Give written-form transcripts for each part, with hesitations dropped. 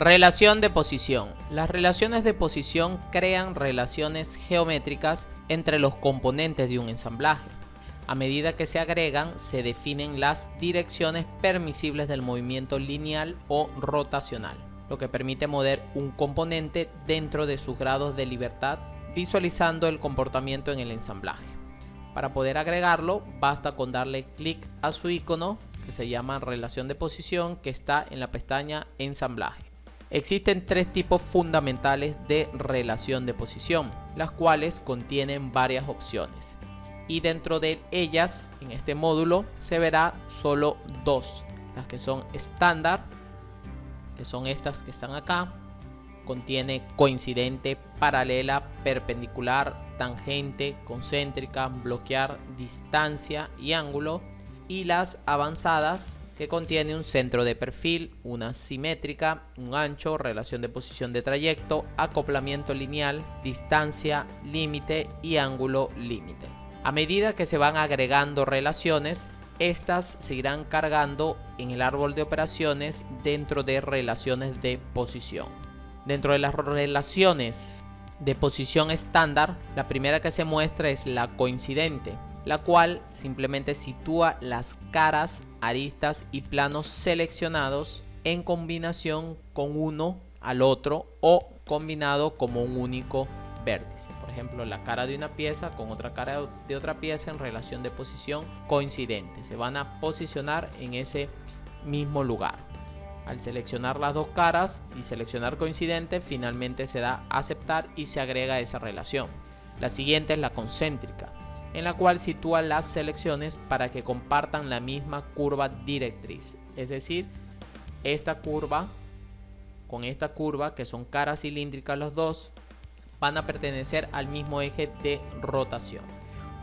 Relación de posición. Las relaciones de posición crean relaciones geométricas entre los componentes de un ensamblaje. A medida que se agregan, se definen las direcciones permisibles del movimiento lineal o rotacional, lo que permite mover un componente dentro de sus grados de libertad, visualizando el comportamiento en el ensamblaje. Para poder agregarlo, basta con darle clic a su icono, que se llama relación de posición, que está en la pestaña Ensamblaje. Existen tres tipos fundamentales de relación de posición, las cuales contienen varias opciones. Y dentro de ellas, en este módulo, se verá solo dos. Las que son estándar, que son estas que están acá. Contiene coincidente, paralela, perpendicular, tangente, concéntrica, bloquear, distancia y ángulo. Y las avanzadas, que contiene un centro de perfil, una simétrica, un ancho, relación de posición de trayecto, acoplamiento lineal, distancia, límite y ángulo límite. A medida que se van agregando relaciones, estas se irán cargando en el árbol de operaciones dentro de relaciones de posición. Dentro de las relaciones de posición estándar, la primera que se muestra es la coincidente, la cual simplemente sitúa las caras, aristas y planos seleccionados en combinación con uno al otro o combinado como un único vértice. Por ejemplo, la cara de una pieza con otra cara de otra pieza en relación de posición coincidente. Se van a posicionar en ese mismo lugar. Al seleccionar las dos caras y seleccionar coincidente, finalmente se da a aceptar y se agrega esa relación. La siguiente es la concéntrica, en la cual sitúa las selecciones para que compartan la misma curva directriz. Es decir, esta curva con esta curva, que son caras cilíndricas los dos, van a pertenecer al mismo eje de rotación.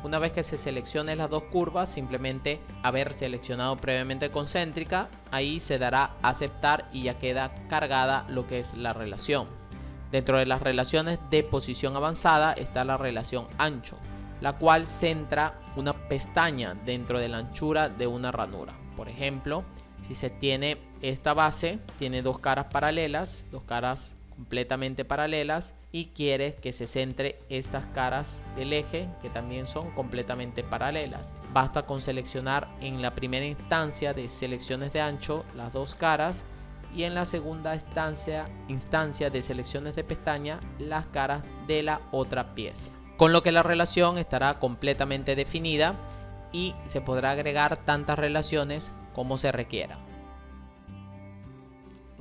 Una vez que se seleccionen las dos curvas, simplemente haber seleccionado previamente concéntrica, ahí se dará a aceptar y ya queda cargada lo que es la relación. Dentro de las relaciones de posición avanzada está la relación ancho, la cual centra una pestaña dentro de la anchura de una ranura. Por ejemplo, si se tiene esta base, tiene dos caras paralelas, dos caras completamente paralelas, y quieres que se centre estas caras del eje, que también son completamente paralelas. Basta con seleccionar en la primera instancia de selecciones de ancho las dos caras, y en la segunda instancia de selecciones de pestaña las caras de la otra pieza, con lo que la relación estará completamente definida y se podrá agregar tantas relaciones como se requiera.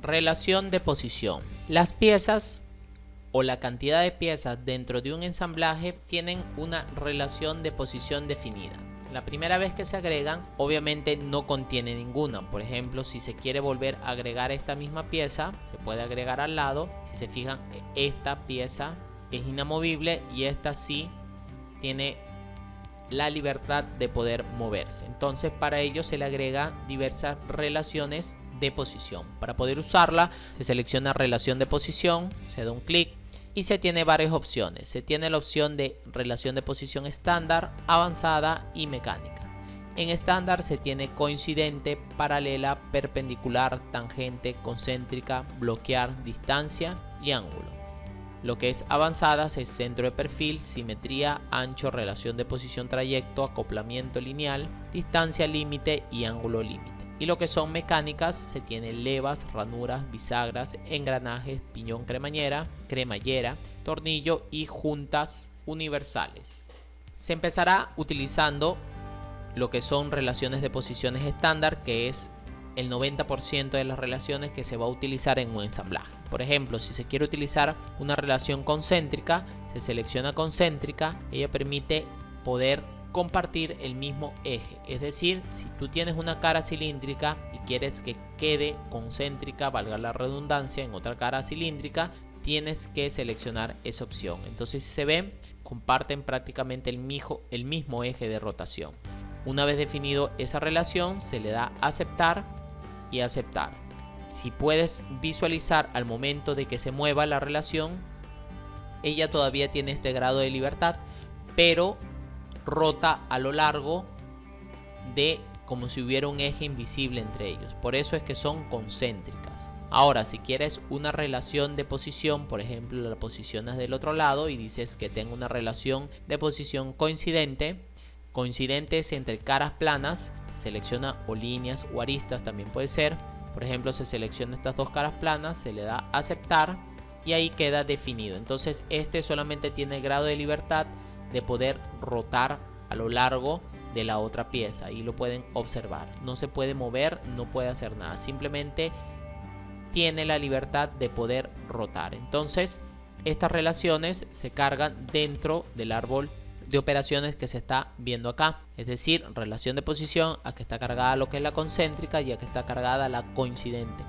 Relación de posición. Las piezas o la cantidad de piezas dentro de un ensamblaje tienen una relación de posición definida. La primera vez que se agregan, obviamente no contiene ninguna. Por ejemplo, si se quiere volver a agregar esta misma pieza, se puede agregar al lado. Si se fijan, esta pieza es inamovible y esta sí tiene la libertad de poder moverse. Entonces, para ello se le agrega diversas relaciones de posición. Para poder usarla, se selecciona relación de posición, se da un clic y se tiene varias opciones. Se tiene la opción de relación de posición estándar, avanzada y mecánica. En estándar se tiene coincidente, paralela, perpendicular, tangente, concéntrica, bloquear, distancia y ángulo. Lo que es avanzadas es centro de perfil, simetría, ancho, relación de posición trayecto, acoplamiento lineal, distancia límite y ángulo límite. Y lo que son mecánicas se tiene levas, ranuras, bisagras, engranajes, piñón cremallera, tornillo y juntas universales. Se empezará utilizando lo que son relaciones de posiciones estándar, que es el 90% de las relaciones que se va a utilizar en un ensamblaje. Por ejemplo, si se quiere utilizar una relación concéntrica, se selecciona concéntrica. Ella permite poder compartir el mismo eje. Es decir, si tú tienes una cara cilíndrica y quieres que quede concéntrica, valga la redundancia, en otra cara cilíndrica, tienes que seleccionar esa opción. Entonces, si se ven, comparten prácticamente el mismo eje de rotación. Una vez definido esa relación, se le da aceptar y aceptar. Si puedes visualizar al momento de que se mueva la relación, ella todavía tiene este grado de libertad, pero rota a lo largo de como si hubiera un eje invisible entre ellos. Por eso es que son concéntricas. Ahora, si quieres una relación de posición, por ejemplo, la posicionas del otro lado y dices que tengo una relación de posición coincidente, coincidentes entre caras planas, selecciona o líneas o aristas, también puede ser. Por ejemplo, se selecciona estas dos caras planas, se le da aceptar y ahí queda definido. Entonces este solamente tiene el grado de libertad de poder rotar a lo largo de la otra pieza. Ahí lo pueden observar. No se puede mover, no puede hacer nada. Simplemente tiene la libertad de poder rotar. Entonces estas relaciones se cargan dentro del árbol de operaciones que se está viendo acá. Es decir, relación de posición, aquí está cargada lo que es la concéntrica y aquí está cargada la coincidente.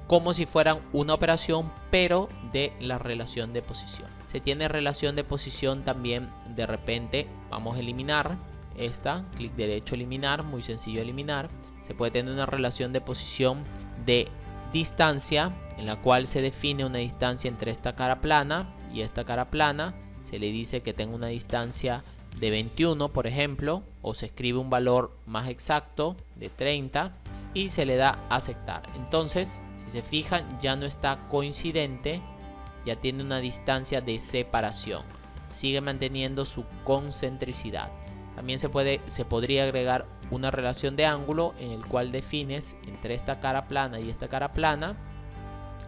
Como si fueran una operación, pero de la relación de posición. Se tiene relación de posición también de repente. Vamos a eliminar esta. Clic derecho, eliminar. Muy sencillo eliminar. Se puede tener una relación de posición de distancia, en la cual se define una distancia entre esta cara plana y esta cara plana. Se le dice que tenga una distancia de 21, por ejemplo, o se escribe un valor más exacto de 30 y se le da a aceptar. Entonces, si se fijan, ya no está coincidente, ya tiene una distancia de separación, sigue manteniendo su concentricidad. También se podría agregar una relación de ángulo en el cual defines entre esta cara plana y esta cara plana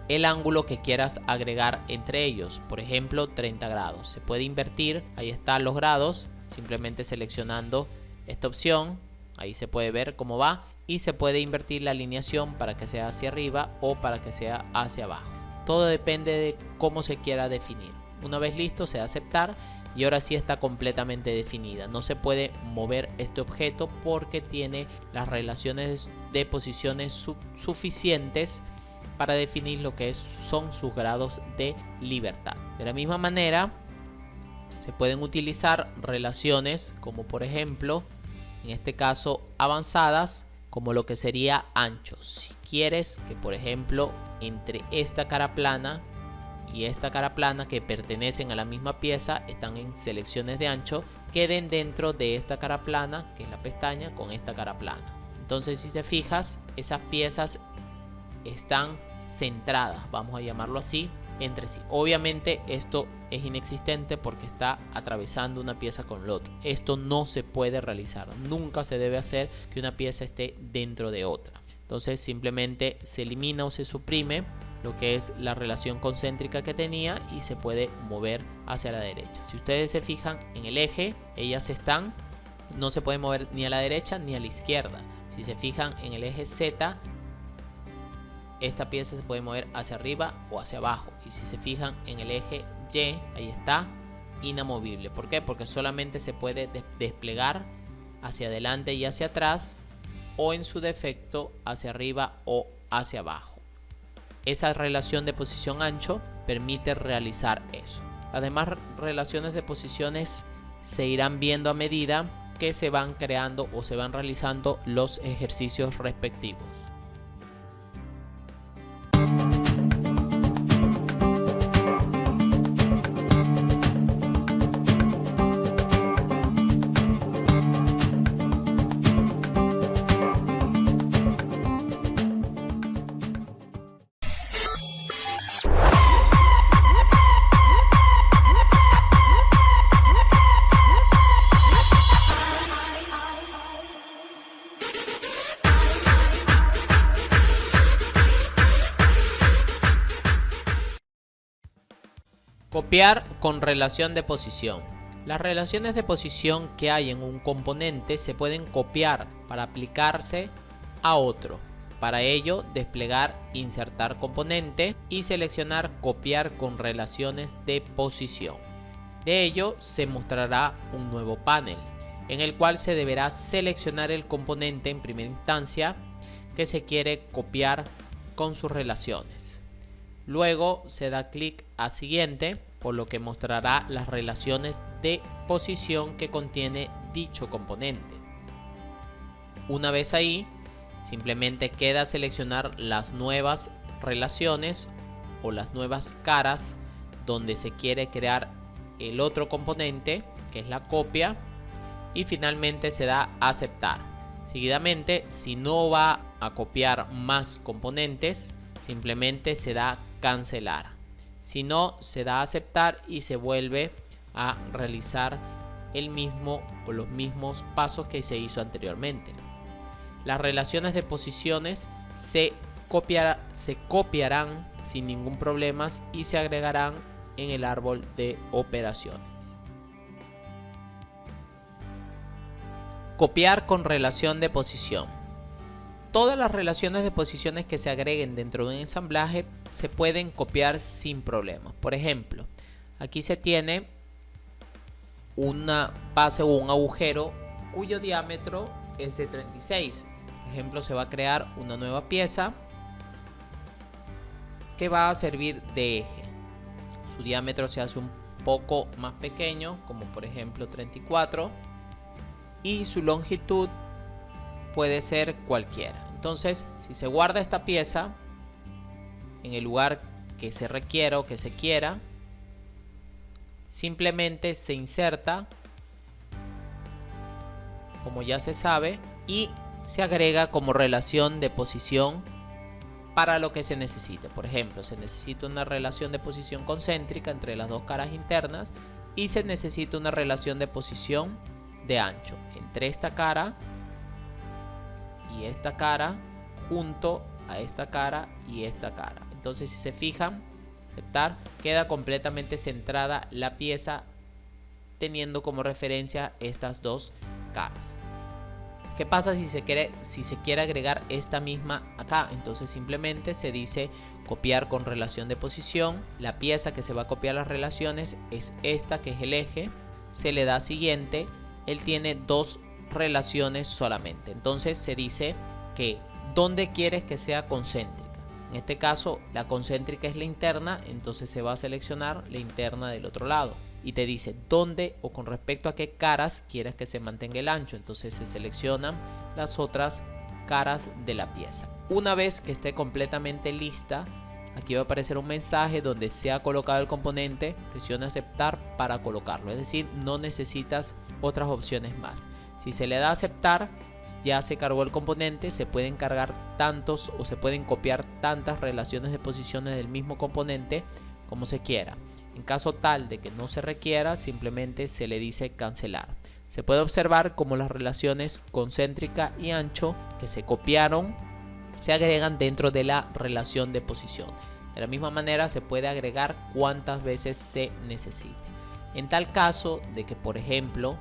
el ángulo que quieras agregar entre ellos, por ejemplo 30 grados. Se puede invertir, ahí están los grados, simplemente seleccionando esta opción, ahí se puede ver cómo va, y se puede invertir la alineación para que sea hacia arriba o para que sea hacia abajo. Todo depende de cómo se quiera definir. Una vez listo, se da a aceptar y ahora sí está completamente definida. No se puede mover este objeto porque tiene las relaciones de posiciones suficientes para definir lo que son sus grados de libertad. De la misma manera, se pueden utilizar relaciones como por ejemplo, en este caso avanzadas, como lo que sería anchos. Si quieres que por ejemplo entre esta cara plana y esta cara plana, que pertenecen a la misma pieza, están en selecciones de ancho, queden dentro de esta cara plana, que es la pestaña, con esta cara plana. Entonces si se fijas, esas piezas están centradas, vamos a llamarlo así, entre sí. Obviamente esto es inexistente porque está atravesando una pieza con la otra. Esto no se puede realizar, nunca se debe hacer que una pieza esté dentro de otra. Entonces simplemente se elimina o se suprime lo que es la relación concéntrica que tenía y se puede mover hacia la derecha. Si ustedes se fijan en el eje, ellas están, no se puede mover ni a la derecha ni a la izquierda. Si se fijan en el eje Z, esta pieza se puede mover hacia arriba o hacia abajo. Y si se fijan en el eje Y, ahí está, inamovible. ¿Por qué? Porque solamente se puede desplegar hacia adelante y hacia atrás, o en su defecto hacia arriba o hacia abajo. Esa relación de posición ancho permite realizar eso. Las demás relaciones de posiciones se irán viendo a medida que se van creando o se van realizando los ejercicios respectivos. Copiar con relación de posición. Las relaciones de posición que hay en un componente se pueden copiar para aplicarse a otro. Para ello, desplegar insertar componente y seleccionar copiar con relaciones de posición. De ello se mostrará un nuevo panel en el cual se deberá seleccionar el componente en primera instancia que se quiere copiar con sus relaciones. Luego se da clic a siguiente, por lo que mostrará las relaciones de posición que contiene dicho componente. Una vez ahí, simplemente queda seleccionar las nuevas relaciones o las nuevas caras donde se quiere crear el otro componente, que es la copia, y finalmente se da a aceptar. Seguidamente, si no va a copiar más componentes, simplemente se da cancelar. Si no, se da aceptar y se vuelve a realizar el mismo o los mismos pasos que se hizo anteriormente. Las relaciones de posiciones se copiarán sin ningún problema y se agregarán en el árbol de operaciones. Copiar con relación de posición. Todas las relaciones de posiciones que se agreguen dentro de un ensamblaje se pueden copiar sin problemas. Por ejemplo, aquí se tiene una base o un agujero cuyo diámetro es de 36. Por ejemplo, se va a crear una nueva pieza que va a servir de eje. Su diámetro se hace un poco más pequeño, como por ejemplo 34, y su longitud puede ser cualquiera. Entonces, si se guarda esta pieza en el lugar que se requiera o que se quiera, simplemente se inserta, como ya se sabe, y se agrega como relación de posición para lo que se necesite. Por ejemplo, se necesita una relación de posición concéntrica entre las dos caras internas y se necesita una relación de posición de ancho entre esta cara y esta cara junto a esta cara y esta cara. Entonces, si se fijan, aceptar, queda completamente centrada la pieza teniendo como referencia estas dos caras. ¿Qué pasa si se quiere agregar esta misma acá? Entonces simplemente se dice copiar con relación de posición. La pieza que se va a copiar las relaciones es esta, que es el eje. Se le da siguiente. Él tiene dos relaciones solamente. Entonces se dice que ¿dónde quieres que sea concéntrica? En este caso la concéntrica es la interna, entonces se va a seleccionar la interna del otro lado. Y te dice dónde o con respecto a qué caras quieres que se mantenga el ancho. Entonces se seleccionan las otras caras de la pieza. Una vez que esté completamente lista, aquí va a aparecer un mensaje donde se ha colocado el componente. Presiona aceptar para colocarlo. Es decir, no necesitas otras opciones más. Si se le da aceptar, ya se cargó el componente. Se pueden cargar tantos o se pueden copiar tantas relaciones de posiciones del mismo componente como se quiera. En caso tal de que no se requiera, simplemente se le dice cancelar. Se puede observar cómo las relaciones concéntrica y ancho que se copiaron se agregan dentro de la relación de posición. De la misma manera se puede agregar cuantas veces se necesite. En tal caso de que, por ejemplo,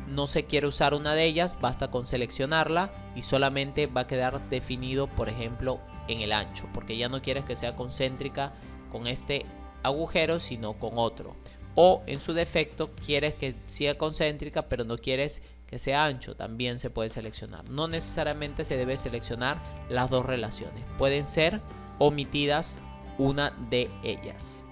no se quiere usar una de ellas, basta con seleccionarla y solamente va a quedar definido, por ejemplo, en el ancho, porque ya no quieres que sea concéntrica con este agujero, sino con otro. O en su defecto quieres que sea concéntrica pero no quieres que sea ancho, también se puede seleccionar. No necesariamente se debe seleccionar las dos relaciones, pueden ser omitidas una de ellas.